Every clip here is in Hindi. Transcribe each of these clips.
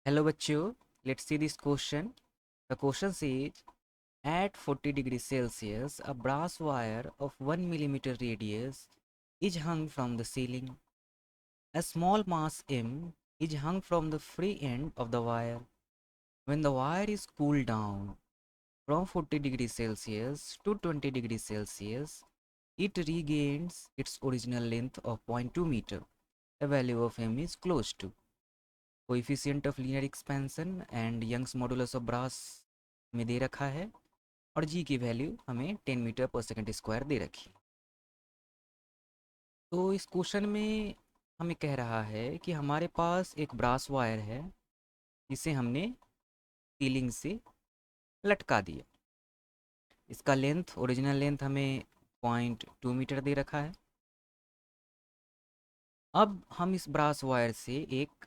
Hello bachcho, let's see this question. The question says, at 40 degrees Celsius, a brass wire of 1 millimeter radius is hung from the ceiling. A small mass M is hung from the free end of the wire. When the wire is cooled down from 40 degrees Celsius to 20 degrees Celsius, it regains its original length of 0.2 meter. The value of M is close to coefficient of linear expansion and Young's modulus of brass में दे रखा है और जी की वैल्यू हमें 10 मीटर पर सेकंड स्क्वायर दे रखी। तो इस क्वेश्चन में हमें कह रहा है कि हमारे पास एक ब्रास वायर है जिसे हमने सीलिंग से लटका दिया। इसका लेंथ ओरिजिनल लेंथ हमें 0.2 मीटर दे रखा है। अब हम इस ब्रास वायर से एक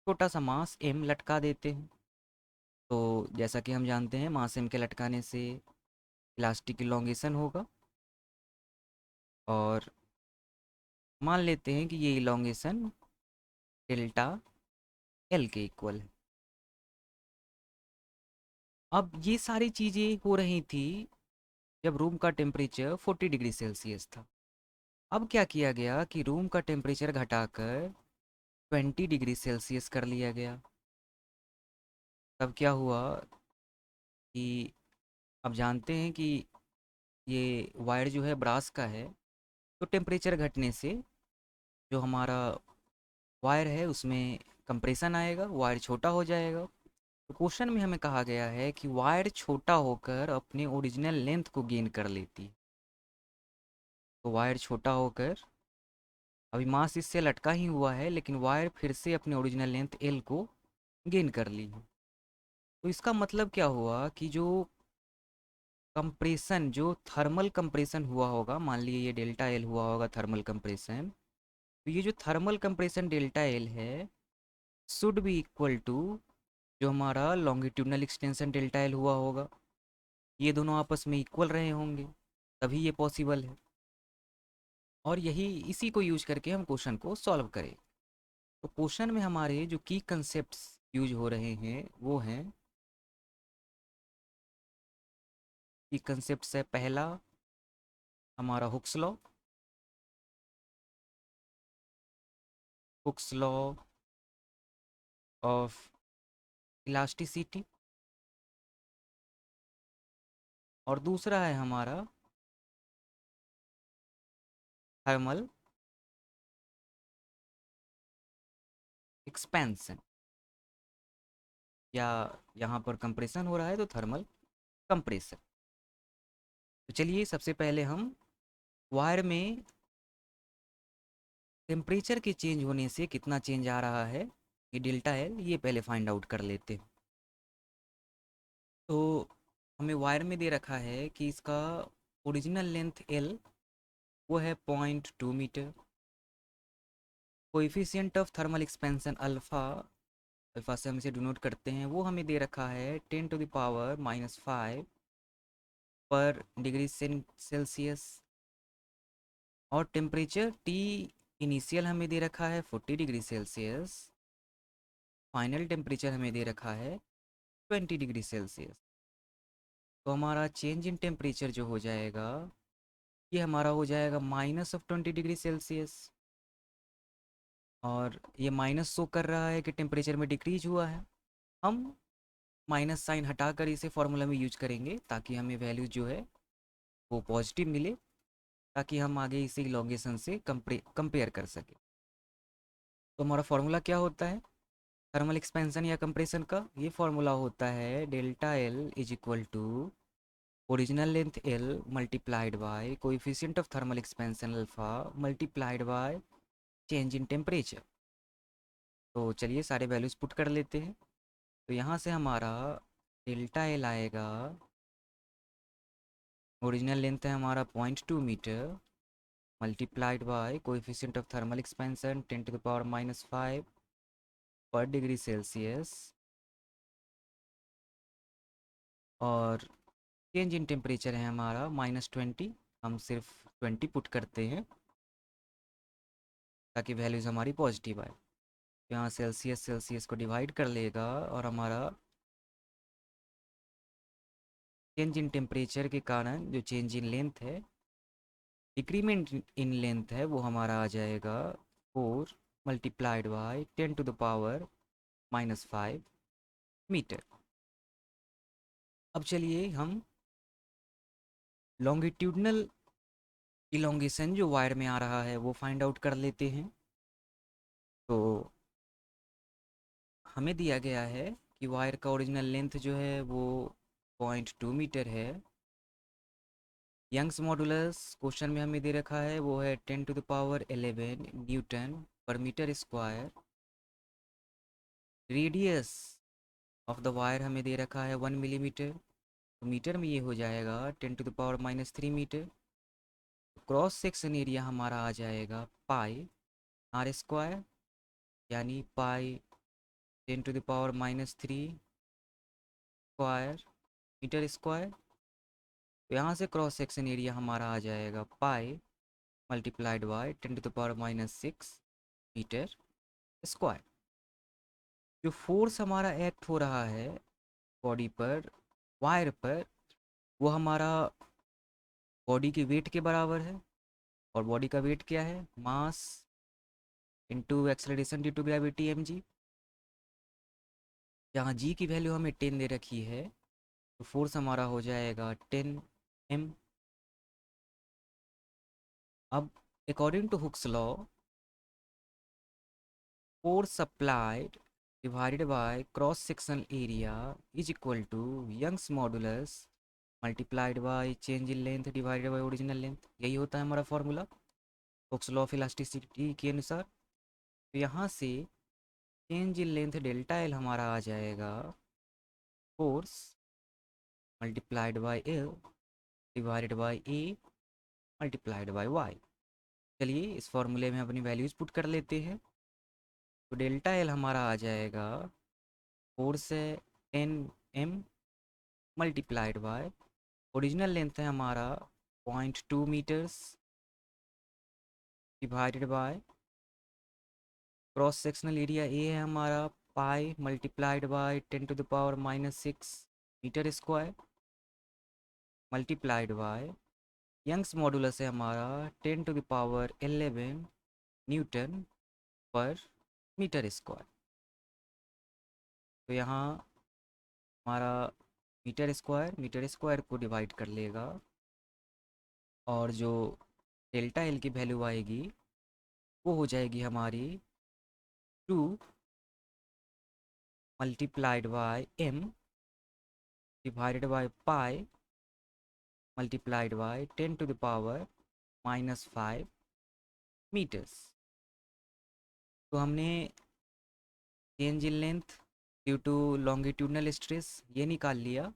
छोटा सा मास एम लटका देते हैं। तो जैसा कि हम जानते हैं मास एम के लटकाने से इलास्टिक इलोंगेशन होगा और मान लेते हैं कि ये इलोंगेशन डेल्टा एल के इक्वल है। अब ये सारी चीज़ें हो रही थी जब रूम का टेम्परेचर 40 डिग्री सेल्सियस था। अब क्या किया गया कि रूम का टेम्परेचर घटाकर 20 डिग्री सेल्सियस कर लिया गया। तब क्या हुआ कि अब जानते हैं कि ये वायर जो है ब्रास का है, तो टेम्परेचर घटने से जो हमारा वायर है उसमें कंप्रेशन आएगा, वायर छोटा हो जाएगा। तो क्वेश्चन में हमें कहा गया है कि वायर छोटा होकर अपने ओरिजिनल लेंथ को गेन कर लेती है। तो वायर छोटा होकर अभी मास इससे लटका ही हुआ है लेकिन वायर फिर से अपने ओरिजिनल लेंथ एल को गेन कर ली है। तो इसका मतलब क्या हुआ कि जो कंप्रेशन जो थर्मल कंप्रेशन हुआ होगा, मान लीजिए ये डेल्टा एल हुआ होगा थर्मल कंप्रेशन, तो ये जो थर्मल कंप्रेशन डेल्टा एल है शुड बी इक्वल टू जो हमारा लॉन्गिट्यूडनल एक्सटेंशन डेल्टा एल हुआ होगा। ये दोनों आपस में इक्वल रहे होंगे तभी ये पॉसिबल है। और यही इसी को यूज करके हम क्वेश्चन को सॉल्व करें। तो क्वेश्चन में हमारे जो की कंसेप्ट्स यूज हो रहे हैं वो हैं, की कंसेप्ट्स है पहला हमारा Hooke's law. Hooks law of elasticity. और दूसरा है हमारा थर्मल एक्सपेंशन, या यहाँ पर कंप्रेशन हो रहा है तो थर्मल कंप्रेशन। तो चलिए सबसे पहले हम वायर में टेम्परेचर के चेंज होने से कितना चेंज आ रहा है ये डेल्टा एल, ये पहले फाइंड आउट कर लेते हैं। तो हमें वायर में दे रखा है कि इसका ओरिजिनल लेंथ एल वो है 0.2 metre. Coefficient of thermal expansion alpha, alpha से हम इसे डिनोट करते हैं, वो हमें दे रखा है 10⁻⁻5 पर डिग्री सेल्सियस। और टेम्परेचर टी इनिशियल हमें दे रखा है 40 डिग्री सेल्सियस, फाइनल टेम्परेचर हमें दे रखा है 20 डिग्री सेल्सियस। तो हमारा चेंज इन टेम्परेचर जो हो जाएगा ये हमारा हो जाएगा -20 डिग्री सेल्सियस। और ये माइनस शो कर रहा है कि टेम्परेचर में डिक्रीज हुआ है। हम माइनस साइन हटाकर इसे फॉर्मूला में यूज करेंगे ताकि हमें वैल्यू जो है वो पॉजिटिव मिले, ताकि हम आगे इसे इलोंगेशन से कंपेयर कर सकें। तो हमारा फार्मूला क्या होता है थर्मल एक्सपेंशन या कंप्रेशन का? ये फार्मूला होता है delta L is equal to original length L multiplied by coefficient of thermal expansion alpha multiplied by change in temperature. तो चलिए सारे वैल्यूज पुट कर लेते हैं। तो यहाँ से हमारा डेल्टा एल आएगा, ओरिजिनल लेंथ है हमारा 0.2 metre multiplied by coefficient of thermal expansion 10⁻⁻5 पर डिग्री सेल्सियस, और चेंज इन टेम्परेचर है हमारा -20। हम सिर्फ 20 पुट करते हैं ताकि वैल्यूज़ हमारी पॉजिटिव आए। यहाँ सेल्सियस सेल्सियस को डिवाइड कर लेगा और हमारा चेंज इन टेम्परेचर के कारण जो चेंज इन लेंथ है, डिक्रीमेंट इन लेंथ है, वो हमारा आ जाएगा 4 मल्टीप्लाइड बाई 10⁻⁻5 मीटर। अब चलिए हम लॉन्गिट्यूडनल इलोंगेशन जो वायर में आ रहा है वो फाइंड आउट कर लेते हैं। तो हमें दिया गया है कि वायर का ओरिजिनल लेंथ जो है वो 0.2 मीटर है। यंग्स मॉडुलस क्वेश्चन में हमें दे रखा है वो है 10⁻11 न्यूटन पर metre square. Radius of the wire हमें दे रखा है 1 मिलीमीटर, तो मीटर में ये हो जाएगा 10⁻³ मीटर। क्रॉस सेक्शन एरिया हमारा आ जाएगा पाई आर स्क्वायर, यानी पाई 10⁻³ स्क्वायर मीटर स्क्वायर। तो यहाँ से क्रॉस सेक्शन एरिया हमारा आ जाएगा pi multiplied by 10⁻⁻6 metre square. जो फोर्स हमारा एक्ट हो रहा है बॉडी पर, वायर पर, वो हमारा बॉडी के वेट के बराबर है। और बॉडी का वेट क्या है? Mass into acceleration due to gravity mg। जहाँ g की वैल्यू हमें 10 दे रखी है, तो फोर्स हमारा हो जाएगा 10 m। अब according to Hooke's law, force applied divided by cross sectional area is equal to Young's modulus multiplied by change in length divided by original length. यही होता है हमारा formula Hooke's law of elasticity के अनुसार। तो यहाँ से change in length delta L हमारा आ जाएगा force multiplied by L divided by A multiplied by Y. चलिए इस फॉर्मूले में अपनी वैल्यूज पुट कर लेते हैं। तो डेल्टा एल हमारा आ जाएगा फोर्स है 10 m multiplied by original length है हमारा 0.2 metres divided by cross sectional area A है हमारा pi multiplied by 10⁻⁻6 metre square multiplied by Young's modulus है हमारा 10⁻11 न्यूटन पर मीटर स्क्वायर। तो यहाँ हमारा मीटर स्क्वायर को डिवाइड कर लेगा और जो डेल्टा एल की वैल्यू आएगी वो हो जाएगी हमारी 2 multiplied by m divided by pi multiplied by 10⁻⁻5 metres. तो हमने change in length due to longitudinal stress ये निकाल लिया,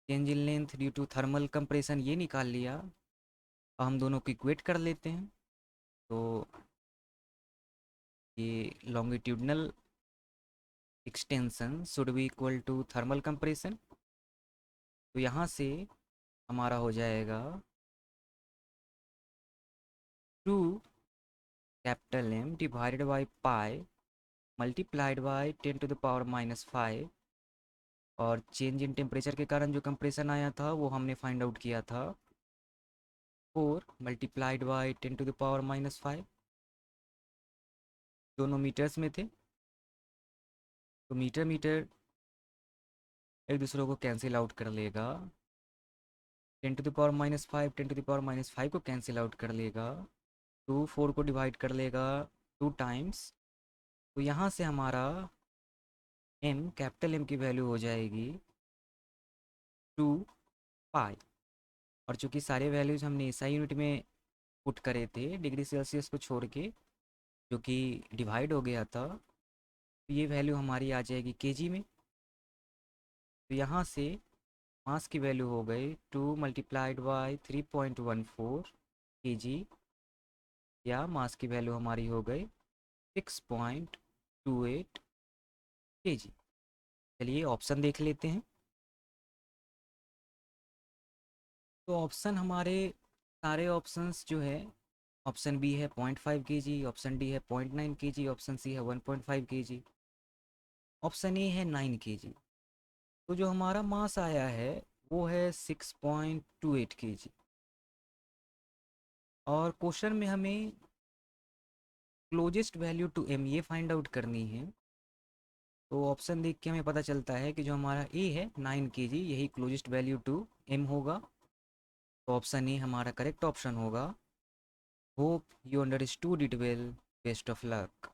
change in length due to thermal compression ये निकाल लिया। अब हम दोनों को इक्वेट कर लेते हैं। तो ये longitudinal extension should be equal to thermal compression. तो यहाँ से हमारा हो जाएगा 2 capital M divided by pi multiplied by 10⁻⁻5। और चेंज इन टेम्परेचर के कारण जो कंप्रेशन आया था वो हमने फाइंड आउट किया था 4 मल्टीप्लाइड बाई 10⁻⁻5। दोनों मीटर्स में थे, तो मीटर मीटर एक दूसरे को कैंसिल आउट कर लेगा। 10⁻⁻5 10⁻⁻5 को कैंसिल आउट कर लेगा, 2 4 को डिवाइड कर लेगा 2 टाइम्स। तो यहाँ से हमारा कैपिटल M की वैल्यू हो जाएगी 2 पाई। और चूँकि सारे वैल्यूज़ हमने SI यूनिट में पुट करे थे डिग्री सेल्सियस को छोड़ के, जो कि डिवाइड हो गया था, तो ये वैल्यू हमारी आ जाएगी केजी में। तो यहाँ से मास की वैल्यू हो गई 2 मल्टीप्लाइड बाई 3.14 केजी, या मास की वैल्यू हमारी हो गई 6.28 केजी। चलिए ऑप्शन देख लेते हैं। तो ऑप्शन हमारे सारे ऑप्शंस जो है ऑप्शन बी है 0.5 kg, ऑप्शन डी है 0.9 kg, ऑप्शन सी है 1.5 kg, ऑप्शन ए है 9 kg। तो जो हमारा मास आया है वो है 6.28 kg। और क्वेश्चन में हमें क्लोजेस्ट वैल्यू टू एम ये फाइंड आउट करनी है। तो ऑप्शन देख के हमें पता चलता है कि जो हमारा ए है 9 kg यही क्लोजेस्ट वैल्यू टू एम होगा। तो ऑप्शन ए हमारा करेक्ट ऑप्शन होगा। Hope you understood it well. Best of luck.